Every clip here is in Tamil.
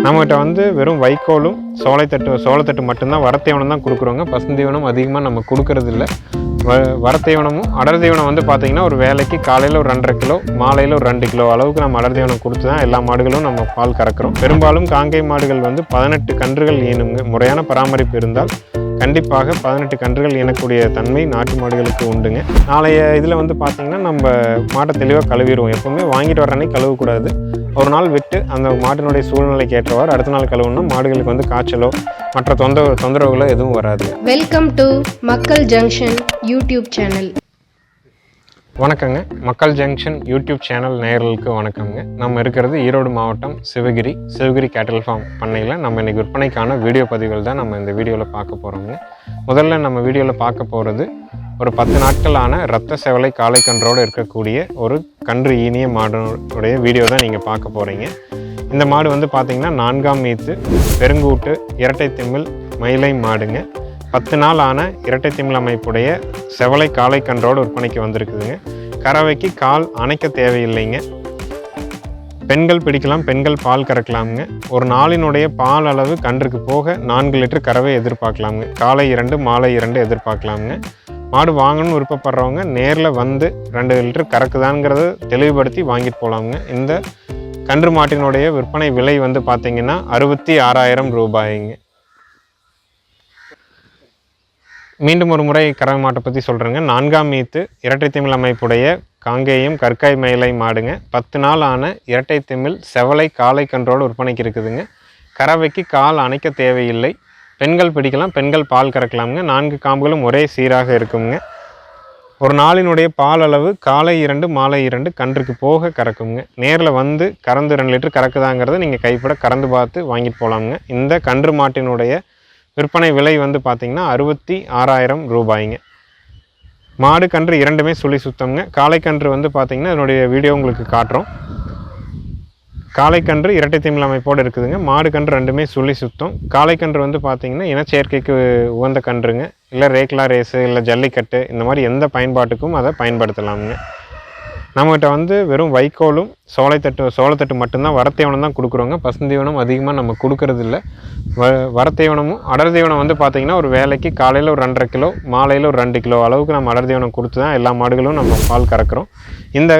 நம்மகிட்ட வந்து வெறும் வைக்கோலும் சோளத்தட்டு மட்டும்தான் வரத்தீவனம் தான் கொடுக்குறோங்க. பசுந்தீவனம் அதிகமாக நம்ம கொடுக்கறது இல்லை. வரத்தீவனமும் அடர் தீவனம் வந்து பார்த்திங்கன்னா ஒரு வேலைக்கு காலையில் ஒரு 2.5 கிலோ, மாலையில் ஒரு 2 கிலோ அளவுக்கு நம்ம அடர் தீவனம் கொடுத்து தான் எல்லா மாடுகளும் நம்ம பால் கறக்கிறோம். பெரும்பாலும் காங்கை மாடுகள் வந்து 18 கன்றுகள் ஈனுங்க. முறையான பராமரிப்பு இருந்தால் கண்டிப்பாக 18 கன்றுகள் ஈனக்கூடிய தன்மை நாட்டு மாடுகளுக்கு உண்டுங்க. நாளைய இதில் வந்து பார்த்திங்கன்னா நம்ம மாட்டை தெளிவாக கழுவிடுவோம். எப்போவுமே வாங்கிட்டு வர அன்னைக்கு கழுவக்கூடாது. ஒரு நாள் விட்டு அந்த மாட்டினுடைய சூழ்நிலைக்கு ஏற்றவாறு அடுத்த நாள் கழுவுனா மாடுகளுக்கு வந்து காய்ச்சலோ மற்ற தொந்தரவுகளோ எதுவும் வராது. வெல்கம் டு மக்கள் ஜங்ஷன் யூடியூப் சேனல். வணக்கங்க. மக்கள் ஜங்ஷன் யூடியூப் சேனல் நேயர்களுக்கு வணக்கங்க. நம்ம இருக்கிறது ஈரோடு மாவட்டம் சிவகிரி கேட்டல் ஃபார்ம் பண்ணையில் நம்ம இன்றைக்கி விற்பனைக்கான வீடியோ பதிவுகள் தான் நம்ம இந்த வீடியோவில் பார்க்க போகிறோங்க. முதல்ல நம்ம வீடியோவில் பார்க்க போகிறது ஒரு 10 நாட்களான இரத்த செவலை காளை கன்றோடு இருக்கக்கூடிய ஒரு கன்று ஈனிய மாடுடைய வீடியோ தான் நீங்கள் பார்க்க போகிறீங்க. இந்த மாடு வந்து பார்த்திங்கன்னா 4ஆம் ஈத்து பெருங்கூட்டு இரட்டை திமில் மயிலை மாடுங்க. 10 நாள் ஆன இரட்டை திமில் அமைப்புடைய செவலை காளை கன்றோடு விற்பனைக்கு வந்திருக்குதுங்க. கறவைக்கு கால் அணைக்க தேவையில்லைங்க. பெண்கள் பிடிக்கலாம், பெண்கள் பால் கறக்கலாமுங்க. ஒரு நாளினுடைய பால் அளவு கன்றுக்கு போக 4 லிட்டர் கறவை எதிர்பார்க்கலாமுங்க. காலை 2 மாலை 2 எதிர்பார்க்கலாமுங்க. மாடு வாங்கணும்னு விருப்பப்படுறவங்க நேரில் வந்து 2 லிட்டர் கறக்குதாங்கிறத தெளிவுபடுத்தி வாங்கிட்டு போகலாமுங்க. இந்த கன்று மாட்டினுடைய விற்பனை விலை வந்து பார்த்திங்கன்னா 66,000 ரூபாய்ங்க. மீண்டும் ஒரு முறை கறவை மாட்டை பற்றி சொல்கிறேங்க. 4ஆம் ஈத்து இரட்டை திமில் அமைப்புடைய காங்கேயம் கற்காய் மயிலை மாடுங்க. 10 நாள் ஆன இரட்டை திமில் செவலை காளை கன்றோடு விற்பனைக்கு இருக்குதுங்க. கறவைக்கு கால் அணைக்க தேவையில்லை. பெண்கள் பிடிக்கலாம், பெண்கள் பால் கறக்கலாமுங்க. 4 காம்புகளும் ஒரே சீராக இருக்குங்க. ஒரு நாளினுடைய பால் அளவு காலை 2 மாலை 2 கன்றுக்கு போக கறக்குங்க. நேரில் வந்து கறந்து 2 லிட்டர் கறக்குதாங்கிறத நீங்கள் கைப்பட கறந்து பார்த்து வாங்கிட்டு போகலாமுங்க. இந்த கன்று மாட்டினுடைய விற்பனை விலை வந்து பார்த்திங்கன்னா 66,000 ரூபாய்ங்க. மாடு கன்று இரண்டுமே சுழி சுத்தம்ங்க. காளை கன்று வந்து பார்த்திங்கன்னா இதனுடைய வீடியோ உங்களுக்கு காட்டுறோம். காளைக்கன்று இரட்டை திமில் அமைப்போடு இருக்குதுங்க. மாடு கன்று ரெண்டுமே சுழி சுத்தம். காளைக்கன்று வந்து பார்த்திங்கன்னா இனச்சேர்க்கைக்கு உகந்த கன்றுங்க. இல்லை ரேக்லா ரேஸு இல்லை ஜல்லிக்கட்டு இந்த மாதிரி எந்த பயன்பாட்டுக்கும் அதை பயன்படுத்தலாமுங்க. நம்மகிட்ட வந்து வெறும் வைக்கோலும் சோளத்தட்டு மட்டும்தான் வரத்தீவனம் தான் கொடுக்குறோங்க. பசுந்தீவனம் அதிகமாக நம்ம கொடுக்கறது இல்லை. வரத்தீவனமும் அடர் தீவனம் வந்து பார்த்திங்கன்னா ஒரு வேலைக்கு காலையில் ஒரு 2.5 கிலோ, மாலையில் ஒரு 2 கிலோ அளவுக்கு நம்ம அடர் தீவனம் கொடுத்து தான் எல்லா மாடுகளும் நம்ம பால் கறக்கிறோம். இந்த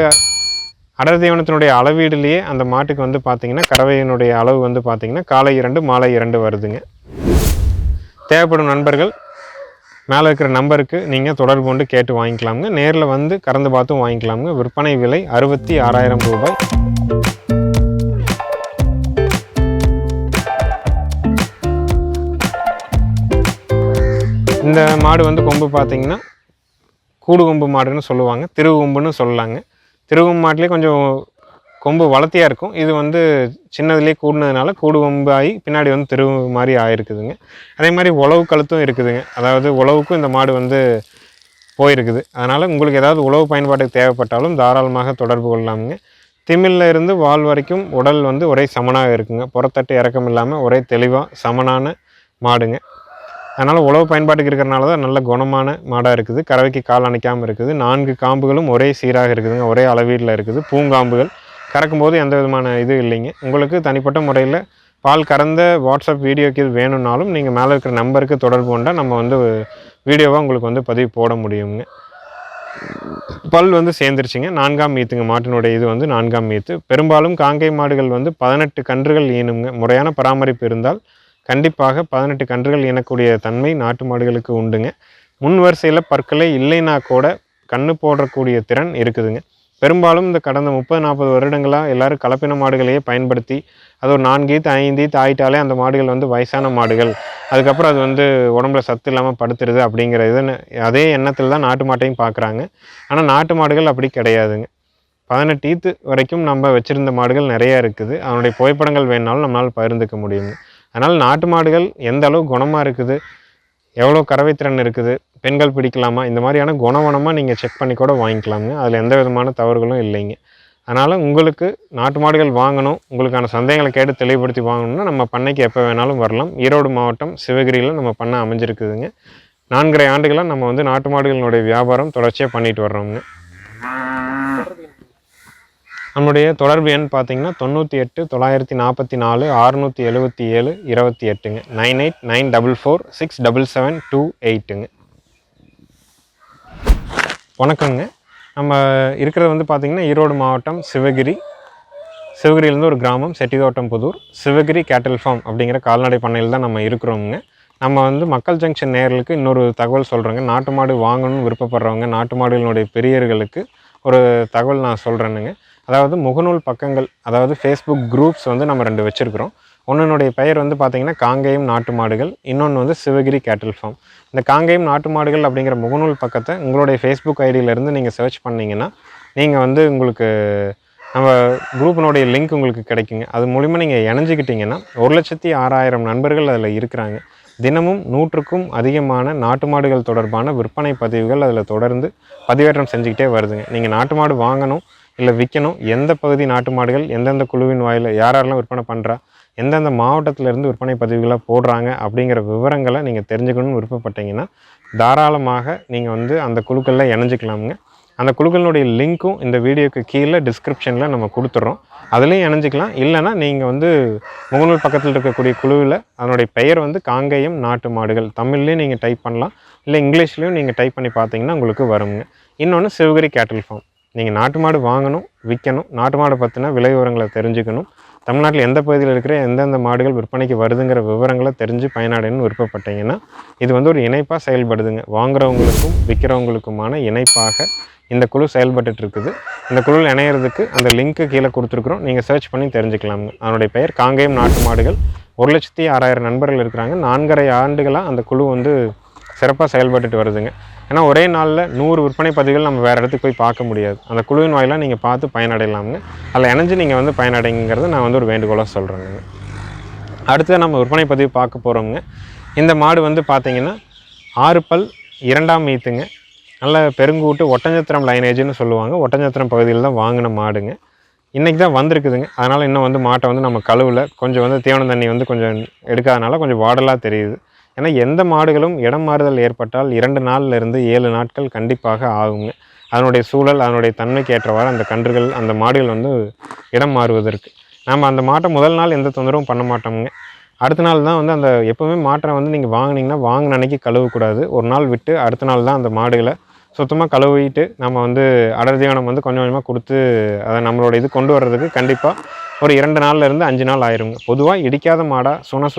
அடர் தீவனத்தினுடைய அளவீடுலேயே அந்த மாட்டுக்கு வந்து பார்த்திங்கன்னா கறவையினுடைய அளவு வந்து பார்த்திங்கன்னா காலை 2 மாலை 2 வருதுங்க. தேவைப்படும் நண்பர்கள் மேலே இருக்கிற நம்பருக்கு நீங்கள் தொடர்பு கொண்டு கேட்டு வாங்கிக்கலாமுங்க. நேரில் வந்து கறந்து பார்த்தும் வாங்கிக்கலாமுங்க. விற்பனை விலை 66,000 ரூபாய். இந்த மாடு வந்து கொம்பு பார்த்திங்கன்னா கூடு கொம்பு மாடுன்னு சொல்லுவாங்க, திருவும்புன்னு சொல்லலாங்க. திருவம் மாட்டிலே கொஞ்சம் கொம்பு வளர்த்தியாக இருக்கும். இது வந்து சின்னதுலேயே கூடுனதுனால கூடு கொம்பு ஆகி பின்னாடி வந்து திருவு மாதிரி ஆகிருக்குதுங்க. அதே மாதிரி உழவு கழுத்தும் இருக்குதுங்க. அதாவது உழவுக்கும் இந்த மாடு வந்து போயிருக்குது. அதனால் உங்களுக்கு ஏதாவது உழவு பயன்பாட்டுக்கு தேவைப்பட்டாலும் தாராளமாக தொடர்பு கொள்ளலாமுங்க. திமிழில் இருந்து வால் வரைக்கும் உடல் வந்து ஒரே சமனாக இருக்குங்க. புறத்தட்டு இறக்கம் இல்லாமல் ஒரே தெளிவாக சமனான மாடுங்க. அதனால் உழவு பயன்பாட்டுக்கு இருக்கிறனால தான் நல்ல குணமான மாடாக இருக்குது. கறவைக்கு கால் அணைக்காமல் இருக்குது. 4 காம்புகளும் ஒரே சீராக இருக்குதுங்க. ஒரே அளவீட்டில் இருக்குது. பூங்காம்புகள் கறக்கும்போது எந்த விதமான இது இல்லைங்க. உங்களுக்கு தனிப்பட்ட முறையில் பால் கறந்த வாட்ஸ்அப் வீடியோக்கு இது வேணும்னாலும் நீங்கள் மேலே இருக்கிற நம்பருக்கு தொடர்பு கொண்டால் நம்ம வந்து வீடியோவாக உங்களுக்கு வந்து பதிவு போட முடியுங்க. பல் வந்து சேர்ந்துருச்சுங்க. 4ஆம் ஈத்துங்க. மாட்டினுடைய இது வந்து 4ஆம் ஈத்து. பெரும்பாலும் காங்கை மாடுகள் வந்து 18 கன்றுகள் ஈனுங்க. முறையான பராமரிப்பு இருந்தால் கண்டிப்பாக 18 கன்றுகள் ஈனக்கூடிய தன்மை நாட்டு மாடுகளுக்கு உண்டுங்க. முன் வரிசையில் பற்களே இல்லைன்னா கூட கன்று போடக்கூடிய திறன் இருக்குதுங்க. பெரும்பாலும் இந்த கடந்த 30-40 வருடங்களாக எல்லோரும் கலப்பின மாடுகளையே பயன்படுத்தி அது ஒரு 4 ஈத்து 5 ஈத்து ஆகிட்டாலே அந்த மாடுகள் வந்து வயசான மாடுகள், அதுக்கப்புறம் அது வந்து உடம்புல சத்து இல்லாமல் படுத்துருது அப்படிங்கிற அதே எண்ணத்தில் தான் நாட்டு மாட்டையும் பார்க்குறாங்க. ஆனால் நாட்டு மாடுகள் அப்படி கிடையாதுங்க. 18 ஈத்து வரைக்கும் நம்ம வச்சுருந்த மாடுகள் நிறையா இருக்குது. அதனுடைய புகைப்படங்கள் வேணுனாலும் நம்மளால் பகிர்ந்துக்க முடியுங்க. அதனால் நாட்டு மாடுகள் எந்த அளவு குணமாக இருக்குது, எவ்வளோ கறவைத்திறன் இருக்குது, பெண்கள் பிடிக்கலாமா, இந்த மாதிரியான குணவனமாக நீங்கள் செக் பண்ணி கூட வாங்கிக்கலாமுங்க. அதில் எந்த விதமான தவறுகளும் இல்லைங்க. அதனால் உங்களுக்கு நாட்டு மாடுகள் வாங்கணும், உங்களுக்கான சந்தேகங்களை கேட்டு தெளிவுபடுத்தி வாங்கணும்னா நம்ம பண்ணைக்கு எப்போ வேணாலும் வரலாம். ஈரோடு மாவட்டம் சிவகிரியில் நம்ம பண்ணை அமைஞ்சிருக்குதுங்க. 4.5 ஆண்டுகளாக நம்ம வந்து நாட்டு மாடுகளினுடைய வியாபாரம் தொடர்ச்சியாக பண்ணிட்டு வர்றோங்க. நம்முடைய தொடர்பு எண் பார்த்தீங்கன்னா 98 944 677 28ங்க 9894467728ங்க. வணக்கங்க. நம்ம இருக்கிறது வந்து பார்த்திங்கன்னா ஈரோடு மாவட்டம் சிவகிரியிலேருந்து ஒரு கிராமம் செட்டிதோட்டம் புதூர் சிவகிரி கேட்டில் ஃபார்ம் அப்படிங்கிற கால்நடை பண்ணையில் தான் நம்ம இருக்கிறோமுங்க. நம்ம வந்து மக்கள் ஜங்ஷன் நேயர்களுக்கு இன்னொரு தகவல் சொல்கிறேங்க. நாட்டு மாடு வாங்கணும்னு விருப்பப்படுறவங்க, நாட்டு மாடுகளுடைய பெரியர்களுக்கு ஒரு தகவல் நான் சொல்கிறேனுங்க. அதாவது முகநூல் பக்கங்கள், அதாவது ஃபேஸ்புக் குரூப்ஸ் வந்து நம்ம 2 வச்சுருக்கிறோம். ஒன்றுனுடைய பெயர் வந்து பார்த்திங்கன்னா காங்கேயம் நாட்டு மாடுகள், இன்னொன்று வந்து சிவகிரி கேட்டில் ஃபார்ம். இந்த காங்கேயம் நாட்டு மாடுகள் அப்படிங்கிற முகநூல் பக்கத்தை உங்களுடைய ஃபேஸ்புக் ஐடியிலேருந்து நீங்கள் சர்ச் பண்ணிங்கன்னா நீங்கள் வந்து உங்களுக்கு நம்ம குரூப்பினுடைய லிங்க் உங்களுக்கு கிடைக்குங்க. அது மூலிமா நீங்கள் இணைஞ்சிக்கிட்டிங்கன்னா 1,06,000 நண்பர்கள் அதில் இருக்கிறாங்க. தினமும் 100க்கும் அதிகமான நாட்டு மாடுகள் தொடர்பான விற்பனை பதிவுகள் அதில் தொடர்ந்து பதிவேற்றம் செஞ்சுக்கிட்டே வருதுங்க. நீங்கள் நாட்டு மாடு வாங்கணும் இல்லை விற்கணும், எந்த பகுதி நாட்டு மாடுகள் எந்தெந்த குழுவின் வாயில் யாரெல்லாம் விற்பனை பண்ணுறா, எந்தெந்த மாவட்டத்திலேருந்து விற்பனை பதிவுகளாக போடுறாங்க அப்படிங்கிற விவரங்களை நீங்கள் தெரிஞ்சுக்கணும்னு விருப்பப்பட்டீங்கன்னா தாராளமாக நீங்கள் வந்து அந்த குழுக்களில் இணைஞ்சிக்கலாமுங்க. அந்த குழுக்களினுடைய லிங்க்கும் இந்த வீடியோக்கு கீழே டிஸ்கிரிப்ஷனில் நம்ம கொடுத்துட்றோம். அதுலேயும் இணைஞ்சிக்கலாம். இல்லைனா நீங்கள் வந்து முகநூல் பக்கத்தில் இருக்கக்கூடிய குழுவில் அதனுடைய பெயர் வந்து காங்கேயம் நாட்டு மாடுகள் தமிழ்லேயும் நீங்கள் டைப் பண்ணலாம், இல்லை இங்கிலீஷ்லேயும் நீங்கள் டைப் பண்ணி பார்த்தீங்கன்னா உங்களுக்கு வருங்க. இன்னொன்று சிவகிரி கேட்டில் ஃபார்ம். நீங்கள் நாட்டு மாடு வாங்கணும், விற்கணும், நாட்டு மாடை பற்றின விலை விவரங்களை தெரிஞ்சுக்கணும், தமிழ்நாட்டில் எந்த பகுதியில் இருக்கிற எந்தெந்த மாடுகள் விற்பனைக்கு வருதுங்கிற விவரங்களை தெரிஞ்சு பயனாடணும்னு விருப்பப்பட்டீங்கன்னா இது வந்து ஒரு இணைப்பாக செயல்படுதுங்க. வாங்குறவங்களுக்கும் விற்கிறவங்களுக்குமான இணைப்பாக இந்த குழு செயல்பட்டு இருக்குது. இந்த குழுவில் இணையிறதுக்கு அந்த லிங்க்கு கீழே கொடுத்துருக்குறோம், நீங்கள் சர்ச் பண்ணி தெரிஞ்சுக்கலாமுங்க. அதனுடைய பெயர் காங்கேயம் நாட்டு மாடுகள். 1,06,000 நண்பர்கள் இருக்கிறாங்க. 4.5 ஆண்டுகளாக அந்த குழு வந்து சிறப்பாக செயல்பட்டுட்டு வருதுங்க. ஏன்னா ஒரே நாளில் 100 விற்பனை பதிவுகள் நம்ம வேறு இடத்துக்கு போய் பார்க்க முடியாது. அந்த குழுவின் வாயிலாக நீங்கள் பார்த்து பயனடையலாமுங்க. அதில் இணைஞ்சு நீங்கள் வந்து பயனடைங்கிறத நான் வந்து ஒரு வேண்டுகோளாக சொல்கிறேங்க. அடுத்து நம்ம விற்பனை பதிவு பார்க்க போகிறோங்க. இந்த மாடு வந்து பார்த்திங்கன்னா 6 பல் 2ஆம் ஈத்துங்க. நல்ல பெருங்கூட்டு ஒட்டஞ்சத்திரம் லைனேஜ்னு சொல்லுவாங்க. ஒட்டஞ்சத்திரம் பகுதியில் தான் வாங்கின மாடுங்க. இன்றைக்கி தான் வந்திருக்குதுங்க. அதனால் இன்னும் வந்து மாட்டை வந்து நம்ம கழுவில் கொஞ்சம் வந்து தீவன தண்ணி வந்து கொஞ்சம் எடுக்காதனால கொஞ்சம் வாடலாக தெரியுது. ஏன்னா எந்த மாடுகளும் இடம் மாறுதல் ஏற்பட்டால் 2 நாள்லேருந்து 7 நாட்கள் கண்டிப்பாக ஆகுங்க. அதனுடைய சூழல், அதனுடைய தன்மைக்கு ஏற்றவாறு அந்த கன்றுகள், அந்த மாடுகள் வந்து இடம் மாறுவதற்கு நம்ம அந்த மாட்டை முதல் நாள் எந்த தொந்தரவும் பண்ண மாட்டோமுங்க. அடுத்த நாள் தான் வந்து அந்த எப்போவுமே மாட்டை வந்து நீங்கள் வாங்கினீங்கன்னா வாங்கின அன்னைக்கு கழுவக்கூடாது. ஒரு நாள் விட்டு அடுத்த நாள் தான் அந்த மாடுகளை சுத்தமாக கழுவிட்டு நம்ம வந்து அடர் தீவனம் வந்து கொஞ்சம் கொஞ்சமாக கொடுத்து அதை நம்மளோட இது கொண்டு வர்றதுக்கு கண்டிப்பாக ஒரு 2 நாள்லேருந்து 5 நாள் ஆயிருங்க. பொதுவாக இடிக்காத மாடாக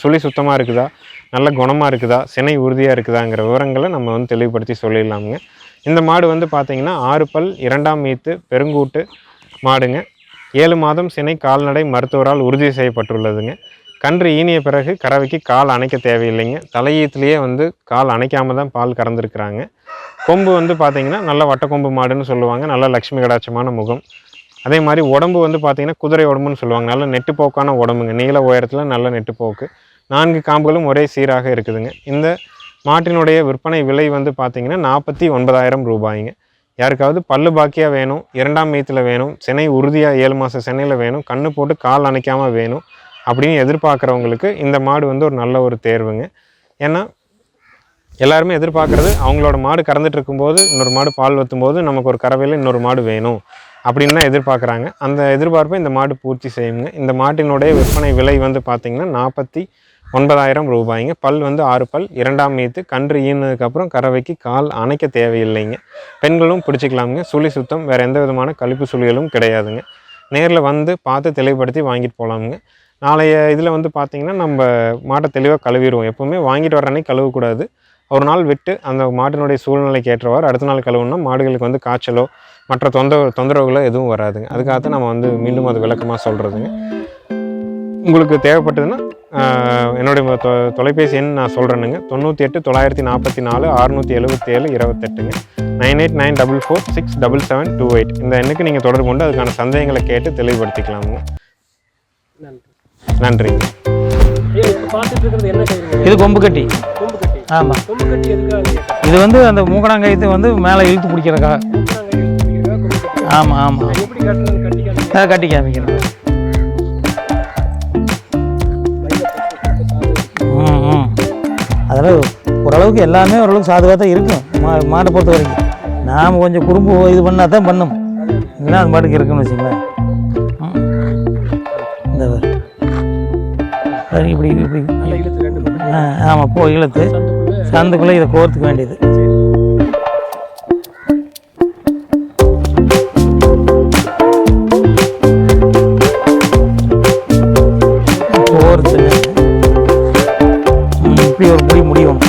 சுழி சுத்தமாக இருக்குதா, நல்ல குணமாக இருக்குதா, சினை உறுதியாக இருக்குதாங்கிற விவரங்களை நம்ம வந்து தெளிவுபடுத்தி சொல்லிடலாமுங்க. இந்த மாடு வந்து பார்த்திங்கன்னா 6 பல் 2ஆம் ஈத்து பெருங்கூட்டு மாடுங்க. 7 மாதம் சினை கால்நடை மருத்துவரால் உறுதி செய்யப்பட்டுள்ளதுங்க. கன்று ஈனிய பிறகு கறவைக்கு கால் அணைக்க தேவையில்லைங்க. தலையீத்துலேயே வந்து கால் அணைக்காமல் தான் பால் கறந்துருக்குறாங்க. கொம்பு வந்து பார்த்திங்கன்னா நல்ல வட்டக்கொம்பு மாடுன்னு சொல்லுவாங்க. நல்ல லட்சுமி கடாட்சமான முகம். அதே மாதிரி உடம்பு வந்து பார்த்திங்கன்னா குதிரை உடம்புன்னு சொல்லுவாங்க. நல்ல நெட்டுப்போக்கான உடம்புங்க. நீள உயரத்தில் நல்ல நெட்டுப்போக்கு. 4 காம்புகளும் ஒரே சீராக இருக்குதுங்க. இந்த மாட்டினுடைய விற்பனை விலை வந்து பார்த்திங்கன்னா 49,000 ரூபாய்ங்க. யாருக்காவது பல்லு பாக்கியாக வேணும், 2ஆம் ஈத்தில் வேணும், சினை உறுதியாக 7 மாத சினையில் வேணும், கண்ணு போட்டு கால் அணைக்காமல் வேணும் அப்படின்னு எதிர்பார்க்குறவங்களுக்கு இந்த மாடு வந்து ஒரு நல்ல ஒரு தேர்வுங்க. ஏன்னா எல்லாருமே எதிர்பார்க்குறது அவங்களோட மாடு கறந்துட்டு இருக்கும்போது இன்னொரு மாடு பால் வற்றும்போது நமக்கு ஒரு கறவையில் இன்னொரு மாடு வேணும் அப்படின்னு தான் எதிர்பார்க்குறாங்க. அந்த எதிர்பார்ப்பை இந்த மாடு பூர்த்தி செய்யுங்க. இந்த மாட்டினுடைய விற்பனை விலை வந்து பார்த்திங்கன்னா 49,000 ரூபாய்ங்க. பல் வந்து 6 பல் 2ஆம் ஈத்து, கன்று ஈனதுக்கப்புறம் கறவைக்கு கால் அணைக்க தேவையில்லைங்க. பெண்களும் பிடிச்சிக்கலாமுங்க. சுழி சுத்தம், வேறு எந்த விதமான கழிப்பு சுழிகளும் கிடையாதுங்க. நேரில் வந்து பார்த்து தெளிவுபடுத்தி வாங்கிட்டு போகலாமுங்க. நாளைய இதில் வந்து பார்த்திங்கன்னா நம்ம மாட்டை தெளிவாக கழுவிடுவோம். எப்போவுமே வாங்கிட்டு வர அன்னைக்கு கழுவக்கூடாது. ஒரு நாள் விட்டு அந்த மாட்டினுடைய சூழ்நிலைக்கு ஏற்றவாறு அடுத்த நாள் கழுவுனா மாடுகளுக்கு வந்து காய்ச்சலோ மற்ற தொந்தரவுகளோ எதுவும் வராதுங்க. அதுக்காகத்தான் நம்ம வந்து மீண்டும் அது விளக்கமாக சொல்கிறதுங்க. உங்களுக்கு தேவைப்பட்டதுன்னா என்னுடைய தொலைபேசி எண் நான் சொல்கிறேனுங்க. 98 944 677 28ங்க. 9894467728 இந்த எண்ணுக்கு நீங்கள் தொடர்பு கொண்டு அதுக்கான சந்தேகங்களை கேட்டு தெளிவுபடுத்திக்கலாமுங்க. நன்றிங்க. இது கொம்பு கட்டி. ஆமாம், இது வந்து அந்த மூக்கணாங்கயத்தை வந்து மேலே இழுத்து பிடிக்கிறக்கா. ஆமாம் ஆமாம், கட்டி காமிக்கிறேன். அதில் ஓரளவுக்கு எல்லாமே ஓரளவுக்கு சாதுவாக தான் இருக்கும் மாட்டை பொறுத்த வரைக்கும். நாம் கொஞ்சம் குறும்பு இது பண்ணால் தான் பண்ணும். இல்லைன்னா அது பாட்டுக்கு இருக்குன்னு வச்சுங்களேன். இந்த இப்படி இப்படி ஆமாம் போ இழுத்து சந்துக்குள்ளே இதை கோர்த்துக்க வேண்டியது. கோர்த்துங்க இப்படி ஒரு முடி முடியும்.